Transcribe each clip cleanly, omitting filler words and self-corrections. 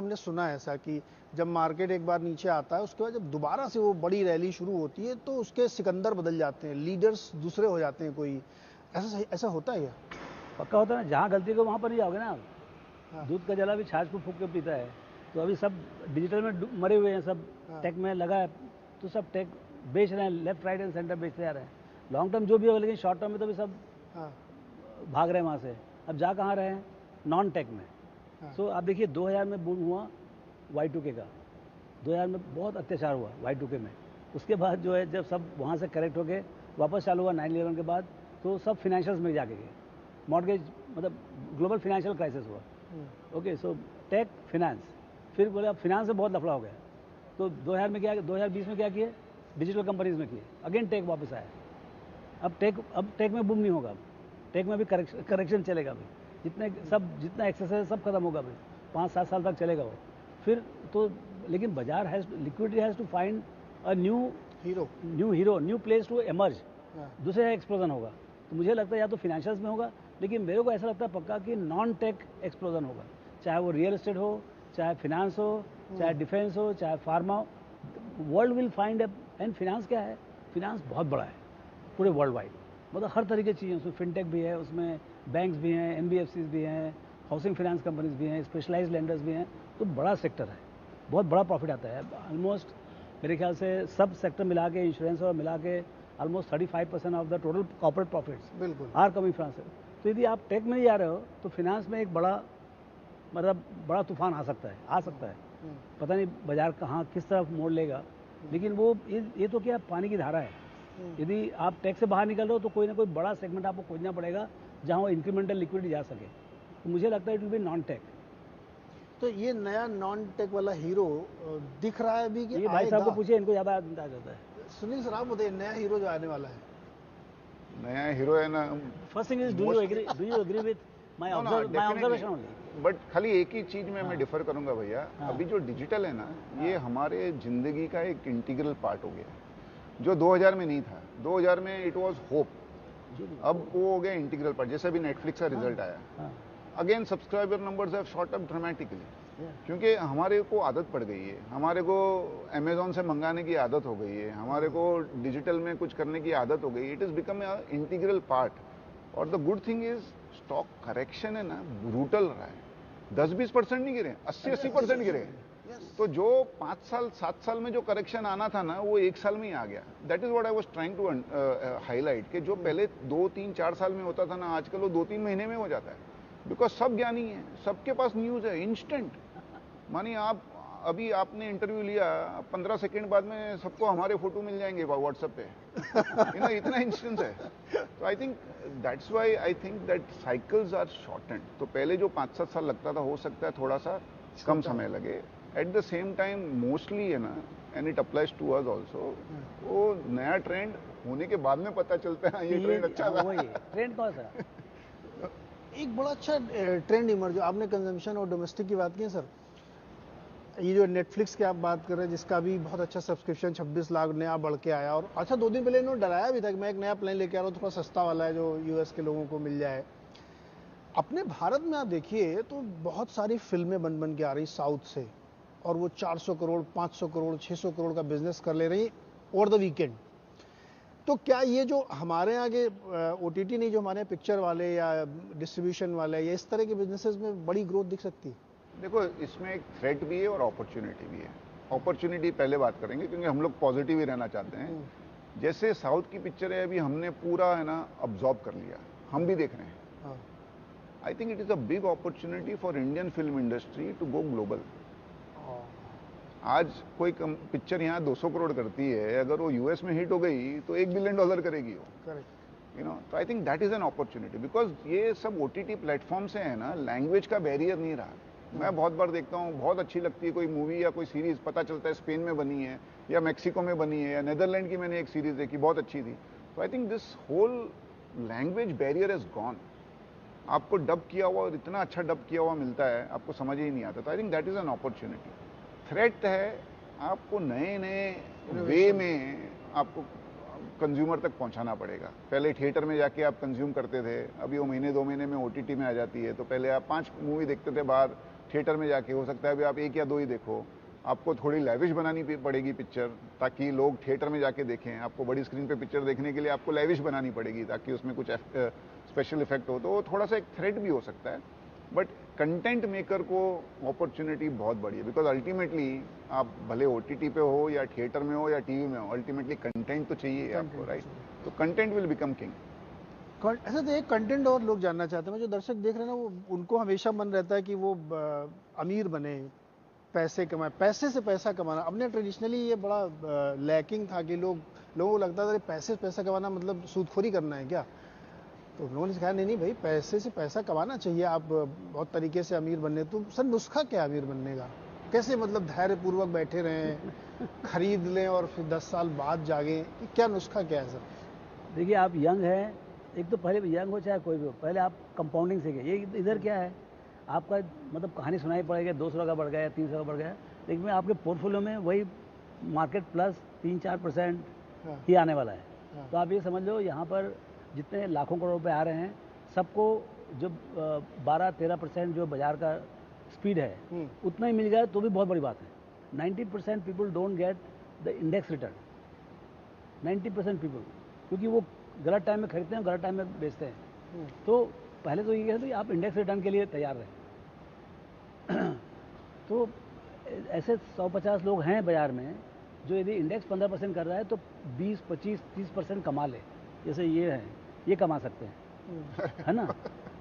हमने सुना है ऐसा कि जब मार्केट एक बार नीचे आता है उसके बाद जब दोबारा से वो बड़ी रैली शुरू होती है तो उसके सिकंदर बदल जाते हैं, लीडर्स दूसरे हो जाते हैं कोई, ऐसा होता है क्या? पक्का होता है ना, जहाँ गलती को वहाँ पर नहीं जाओगे ना आप। हाँ। दूध का जला भी छाछ को फूक के पीता है। तो अभी सब डिजिटल में मरे हुए हैं, सब हाँ। टेक में लगा है, तो सब टेक बेच रहे हैं, लेफ्ट राइट एंड सेंटर बेचते जा रहे हैं। लॉन्ग टर्म जो भी होगा, लेकिन शॉर्ट टर्म में तो भी सब हाँ। भाग रहे हैं वहाँ से। अब जा कहाँ रहे हैं? नॉन टेक में। हाँ। सो आप देखिए 2000 में बूम हुआ Y2K का, 2000 में बहुत अत्याचार हुआ Y2K में। उसके बाद जो है, जब सब वहाँ से करेक्ट होके वापस चालू हुआ 9/11 के बाद, तो सब फिनेंशियल्स में जाके गए। मॉर्गेज मतलब ग्लोबल फिनेंशियल क्राइसिस हुआ। ओके, सो टेक फाइनेंस, फिर बोले अब फाइनेंस में बहुत लफड़ा हो गया। तो 2000 में क्या, 2020 में क्या किए? डिजिटल कंपनीज में किए, अगेन टेक वापस आया। अब टेक में बूम नहीं होगा। अब टेक में भी करेक्शन चलेगा अभी, जितना एक्सेस है सब खत्म होगा अभी, 5-7 साल तक चलेगा वो। फिर तो लेकिन बाजार liquidity has to find a new hero, new place to emerge. दूसरे एक्सप्लोजन होगा। तो मुझे लगता है या तो फिनेंशियल्स में होगा, लेकिन मेरे को ऐसा लगता है पक्का कि नॉन टेक एक्सप्लोजन होगा। चाहे वो रियल एस्टेट हो, चाहे फिनेंस हो, चाहे डिफेंस हो, चाहे फार्मा हो, world will find and finance क्या है? फिनेंस बहुत बड़ा है पूरे वर्ल्ड वाइड, मतलब हर तरीके की चीज़ें, उसमें फिनटेक भी है, उसमें बैंक्स भी हैं, NBFCs भी हैं, हाउसिंग फाइनेंस कंपनीज भी हैं, स्पेशलाइज्ड लेंडर्स भी हैं। तो बड़ा सेक्टर है, बहुत बड़ा प्रॉफिट आता है। ऑलमोस्ट मेरे ख्याल से सब सेक्टर मिला के, इंश्योरेंस और मिला के, almost 35% of the total corporate profits बिल्कुल आर कमिंग फ्रॉम से। तो यदि आप टेक में ही जा रहे हो तो फिनेंस में एक बड़ा तूफान आ सकता है। पता नहीं बाजार कहाँ किस तरफ मोड़ लेगा, लेकिन वो ये तो क्या पानी की धारा है। यदि आप टेक से बाहर निकल रहे हो तो कोई ना कोई बड़ा सेगमेंट आपको खोजना पड़ेगा जहाँ वो इंक्रीमेंटल लिक्विडिटी जा सके। तो मुझे लगता है it will be non tech. तो ये नया नॉन टेक वाला हीरो दिख रहा है अभी कि ये भाई साहब को पूछिए, इनको ज़्यादा अंदाज होता है। सुनील सर आप बताइए, नया हीरो जो आने वाला है? नया हीरो है ना। First thing is, do you agree with my observation only? But खाली एक ही चीज में मैं डिफर करूंगा भैया। अभी जो डिजिटल है ना, ये हमारे जिंदगी का एक इंटीग्रल पार्ट हो गया है, जो 2000 में नहीं था। 2000 में इट वाज होप, अब वो हो गया इंटीग्रल पार्ट। जैसे अभी नेटफ्लिक्स का रिजल्ट आया, again subscriber numbers have shot up dramatically, क्योंकि हमारे को आदत पड़ गई है, हमारे को अमेजोन से मंगाने की आदत हो गई है, हमारे को डिजिटल में कुछ करने की आदत हो गई। It is become a integral part. और the good thing is stock correction है ना, ब्रूटल रहा है। 10-20% नहीं गिरे, 80-80% गिरे। तो जो 5 साल 7 साल में जो करेक्शन आना था ना, वो 1 साल में ही आ गया। That is what I was trying to highlight, कि जो पहले 2-3-4 साल में होता था ना, आजकल वो 2-3 महीने में हो जाता है। बिकॉज सब ज्ञानी है, सबके पास न्यूज है इंस्टेंट। मानिए आप अभी आपने इंटरव्यू लिया, 15 सेकेंड बाद में सबको हमारे फोटो मिल जाएंगे व्हाट्सएप पे। इतना इंस्टेंस है। तो I think that's why I think that cycles are shortened. तो पहले जो 5-7 साल लगता था, हो सकता है थोड़ा सा कम समय लगे। At the same time mostly है ना, and it applies to us also, वो नया ट्रेंड होने के बाद में पता चलता है ये ट्रेंड अच्छा था। वही ट्रेंड कौन सा? एक बड़ा अच्छा ट्रेंड इमर्ज, आपने कंजम्पशन और डोमेस्टिक की बात की है सर। ये जो नेटफ्लिक्स की आप बात कर रहे हैं, जिसका भी बहुत अच्छा सब्सक्रिप्शन 26 लाख नया बढ़ के आया, और अच्छा 2 दिन पहले इन्होंने डराया भी था कि मैं एक नया प्लान लेके आ रहा हूँ, थोड़ा सस्ता वाला है, जो US के लोगों को मिल जाए। अपने भारत में आप देखिए तो बहुत सारी फिल्में बन के आ रही साउथ से, और वो 400 करोड़ 500 करोड़ 600 करोड़ का बिजनेस कर ले रही ओवर द वीकेंड। तो क्या ये जो हमारे यहाँ के OTT नहीं, जो हमारे पिक्चर वाले या डिस्ट्रीब्यूशन वाले या इस तरह के बिजनेसेस में बड़ी ग्रोथ दिख सकती है? देखो, इसमें एक थ्रेट भी है और अपॉर्चुनिटी भी है। अपॉर्चुनिटी पहले बात करेंगे, क्योंकि हम लोग पॉजिटिव ही रहना चाहते हैं। जैसे साउथ की पिक्चर है, अभी हमने पूरा है ना अब्जॉर्ब कर लिया, हम भी देख रहे हैं। I think it is a big opportunity for Indian film industry to go global. आज कोई पिक्चर यहाँ 200 करोड़ करती है, अगर वो US में हिट हो गई तो $1 बिलियन करेगी वो। तो I think that is an opportunity, because ये सब OTT प्लेटफॉर्म से है ना, लैंग्वेज का बैरियर नहीं रहा। मैं बहुत बार देखता हूँ, बहुत अच्छी लगती है कोई मूवी या कोई सीरीज, पता चलता है स्पेन में बनी है या मैक्सिको में बनी है या नेदरलैंड की मैंने एक सीरीज देखी, बहुत अच्छी थी। तो I think this whole language barrier is gone. आपको डब किया हुआ और इतना अच्छा डब किया हुआ मिलता है, आपको समझ ही नहीं आता। तो I think that is an opportunity. Threat है आपको नए वे में आपको कंज्यूमर तक पहुंचाना पड़ेगा। पहले थिएटर में जाके आप कंज्यूम करते थे, अभी वो महीने 2 महीने में ओटीटी में आ जाती है। तो पहले आप 5 मूवी देखते थे बाहर थिएटर में जाके, हो सकता है अभी आप 1 या 2 ही देखो। आपको थोड़ी लैविश बनानी पड़ेगी पिक्चर, ताकि लोग थिएटर में जाके देखें। आपको बड़ी स्क्रीन पे पिक्चर देखने के लिए आपको लैविश बनानी पड़ेगी, ताकि उसमें कुछ स्पेशल इफेक्ट हो। तो वो थोड़ा सा एक थ्रेट भी हो सकता है, बट कंटेंट मेकर को अपॉर्चुनिटी बहुत बड़ी है। बिकॉज अल्टीमेटली आप भले ओटीटी पे हो या थिएटर में हो या टीवी में हो, अल्टीमेटली कंटेंट तो चाहिए आपको, राइट? तो कंटेंट विल बिकम किंग। ऐसा तो एक कंटेंट और लोग जानना चाहते हैं, जो दर्शक देख रहे हैं ना, वो उनको हमेशा मन रहता है कि वो अमीर बने, पैसे कमाए, पैसे से पैसा कमाना। अपने ट्रेडिशनली ये बड़ा लैकिंग था कि लोगों को लगता था कि पैसे से पैसा कमाना मतलब सूदखोरी करना है क्या। तो लोगों ने कहा नहीं नहीं भाई, पैसे से पैसा कमाना चाहिए, आप बहुत तरीके से अमीर बनने। तो सर नुस्खा क्या अमीर बनने का? कैसे मतलब धैर्यपूर्वक बैठे रहें, खरीद लें और फिर 10 साल बाद जागें? क्या नुस्खा क्या है सर? देखिए, आप यंग हैं, एक तो पहले यंग हो चाहे कोई भी हो, पहले आप कंपाउंडिंग सीखें। ये इधर क्या है, आपका मतलब कहानी सुनाई पड़ेगी, 200 का बढ़ गया या 300 का बढ़ गया, लेकिन आपके पोर्टफोलियो में वही मार्केट प्लस 3-4% ही आने वाला है। तो आप ये समझ लो, यहाँ पर जितने लाखों करोड़ रुपए आ रहे हैं, सबको जो 12-13% जो बाजार का स्पीड है उतना ही मिल गया तो भी बहुत बड़ी बात है। 90% people don't get the index return, 90% people, क्योंकि वो गलत टाइम में खरीदते हैं, गलत टाइम में बेचते हैं। तो पहले तो ये है कि आप इंडेक्स रिटर्न के लिए तैयार रहें। तो ऐसे 150 लोग हैं बाजार में, जो यदि इंडेक्स 15% कर रहा है तो 20, 25, 30% कमा ले। जैसे ये है, ये कमा सकते हैं, है ना?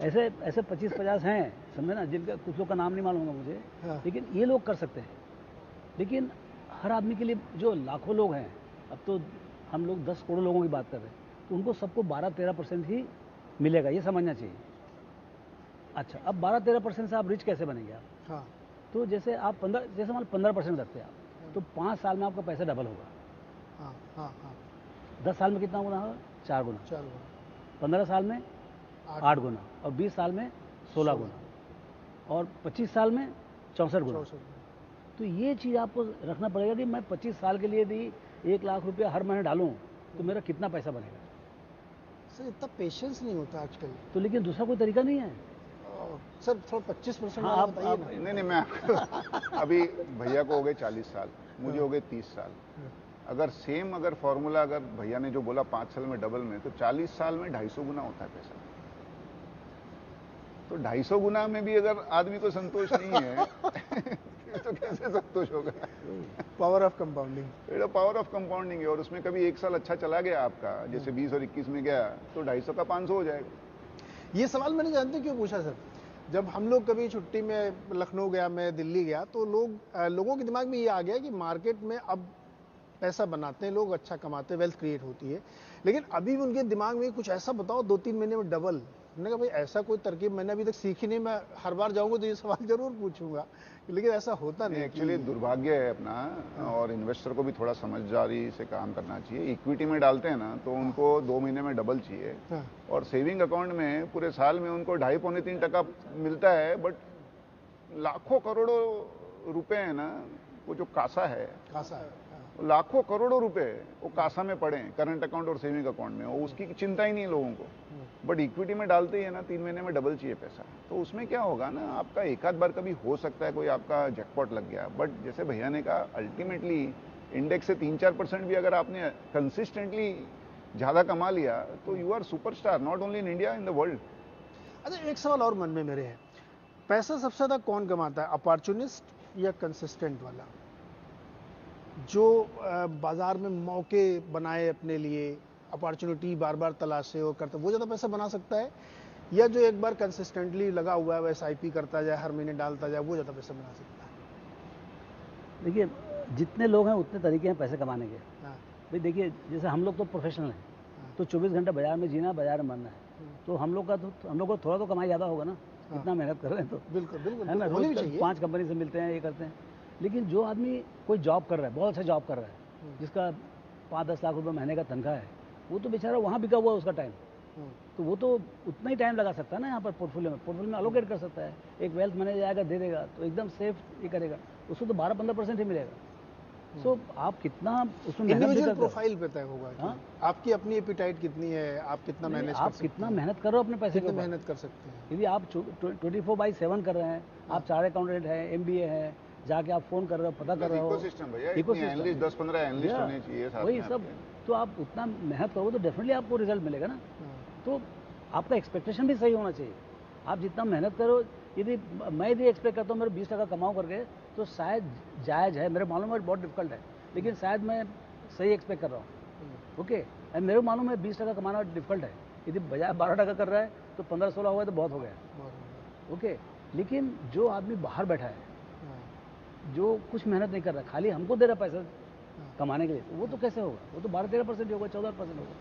ऐसे 25-50 हैं, समझे ना, जिनका कुछ लोग का नाम नहीं मालूम होगा मुझे, लेकिन ये लोग कर सकते हैं। लेकिन हर आदमी के लिए जो लाखों लोग हैं, अब तो हम लोग 10 करोड़ लोगों की बात कर रहे हैं, तो उनको सबको 12-13% ही मिलेगा, ये समझना चाहिए। अच्छा, अब 12-13% से आप रिच कैसे बनेंगे आप? हाँ। तो जैसे आप 15% रखते हैं आप, तो 5 साल में आपका पैसा डबल होगा। हाँ हाँ हाँ। 10 साल में कितना गुना होगा? 4 गुना। 4 गुना। 15 साल में 8 गुना, और 20 साल में 16 गुना, और 25 साल में 64 गुना। तो ये चीज़ आपको रखना पड़ेगा कि मैं 25 साल के लिए यदि 1 लाख रुपया हर महीने डालूं तो मेरा कितना पैसा बनेगा। सर इतना पेशेंस नहीं होता आजकल। तो लेकिन दूसरा कोई तरीका नहीं है सर। थोड़ा 25% हाँ, वाला आप बताइए ना। नहीं, मैं आपको अभी भैया को हो गए 40 साल, मुझे हो गए 30 साल। अगर सेम फॉर्मूला अगर भैया ने जो बोला 5 साल में डबल में, तो 40 साल में 250 गुना होता है पैसा। तो 250 गुना में भी अगर आदमी को संतोष नहीं है तो कैसे संतोष होगा? Power of compounding. Power of compounding है। और उसमें कभी 1 साल अच्छा चला गया आपका, जैसे 20 और 21 में गया, तो 250 का 500 हो जाएगा। ये सवाल मैंने जानते क्यों पूछा सर? जब हम लोग कभी छुट्टी में लखनऊ गया, मैं दिल्ली गया, तो लोगों के दिमाग में ये आ गया कि मार्केट में अब पैसा बनाते हैं लोग, अच्छा कमाते हैं, वेल्थ क्रिएट होती है। लेकिन अभी भी उनके दिमाग में कुछ ऐसा बताओ 2-3 महीने में डबल। मैंने कहा भाई ऐसा कोई तरकीब मैंने अभी तक सीखी नहीं। मैं हर बार जाऊंगा तो ये सवाल जरूर पूछूंगा, लेकिन ऐसा होता नहीं। एक्चुअली दुर्भाग्य है अपना, और इन्वेस्टर को भी थोड़ा समझदारी से काम करना चाहिए। इक्विटी में डालते हैं ना, तो उनको 2 महीने में डबल चाहिए, और सेविंग अकाउंट में पूरे साल में उनको 2.5-3% मिलता है। बट लाखों करोड़ों रुपए है ना, वो जो कासा है, लाखों करोड़ों रुपए वो कासा में पड़े हैं, करंट अकाउंट और सेविंग अकाउंट में, और उसकी चिंता ही नहीं है लोगों को। बट इक्विटी में डालते ही है ना, 3 महीने में डबल चाहिए पैसा। तो उसमें क्या होगा ना, आपका एक आध बार कभी हो सकता है कोई आपका जैकपॉट लग गया, बट जैसे भैया ने कहा, अल्टीमेटली इंडेक्स से 3-4% भी अगर आपने कंसिस्टेंटली ज्यादा कमा लिया, तो you are superstar, not only in India, in the world. अच्छा, एक सवाल और मन में मेरे है, पैसा सबसे ज्यादा कौन कमाता है, अपॉर्चुनिस्ट या कंसिस्टेंट वाला, जो बाजार में मौके बनाए अपने लिए, अपॉर्चुनिटी बार बार तलाशे और करता, वो ज़्यादा पैसा बना सकता है, या जो एक बार कंसिस्टेंटली लगा हुआ है, वो SIP करता जाए, हर महीने डालता जाए, वो ज़्यादा पैसा बना सकता है? देखिए, जितने लोग हैं उतने तरीके हैं पैसे कमाने के। भाई देखिए, जैसे हम लोग तो प्रोफेशनल हैं, तो 24 घंटे बाजार में जीना, बाजार में मरना है। तो हम लोग को थोड़ा तो कमाई ज़्यादा होगा ना, इतना मेहनत कर रहे हैं तो। बिल्कुल बिल्कुल, है ना, रोज 5 कंपनी से मिलते हैं, ये करते हैं। लेकिन जो आदमी कोई जॉब कर रहा है, बहुत अच्छा जॉब कर रहा है, जिसका 5-10 लाख रुपए महीने का तनख्वाह है, वो तो बेचारा वहाँ बिका हुआ है उसका टाइम, तो वो तो उतना ही टाइम लगा सकता है ना यहाँ पर पोर्टफोलियो में अलोकेट कर सकता है। एक वेल्थ मैनेजर आएगा, दे देगा, तो एकदम सेफ ये करेगा, उसको तो 12-15% ही मिलेगा। सो आप कितना उसमें मेहनत भी इंडिविजुअल करते हो। प्रोफाइल पे तय होगा कि हाँ? आपकी अपनी एपिटाइट कितनी है, आप कितना नहीं, मैनेज कर आप सकते कितना हैं, मेहनत कर रहे हो अपने पैसे के कितनी ऊपर। मेहनत कर सकते हैं। यदि आप 24/7 कर रहे हैं, आप चार्ट अकाउंटेंट है, MBA है, जाके आप फोन कर रहे हो, पता कर रहे हो, इकोसिस्टम भैया, इतनी ecosystem। एनालिस्ट 10-15 एनालिस्ट Yeah, होने चाहिए साथ वही में सब। आपके। तो आप उतना मेहनत करोगे तो डेफिनेटली आपको रिजल्ट मिलेगा ना। हाँ, तो आपका एक्सपेक्टेशन भी सही होना चाहिए। आप जितना मेहनत करो, यदि मैं यदि एक्सपेक्ट करता हूँ मेरे 20% कमाऊँ करके, तो शायद जायज़ है, मेरे मालूम है बहुत डिफिकल्ट है, लेकिन शायद मैं सही एक्सपेक्ट कर रहा हूँ। ओके, एंड मेरे मालूम है 20% कमाना डिफिकल्ट है। यदि बजाय 12% कर रहा है तो 15-16 हुआ तो बहुत हो गया। बहुत हो ओके, लेकिन जो आदमी बाहर बैठा है, गया। हाँ, जो कुछ मेहनत नहीं कर रहा, खाली हमको दे रहा पैसा हाँ। कमाने के लिए, तो वो तो कैसे होगा? वो तो 12-13% ही होगा, 14% होगा।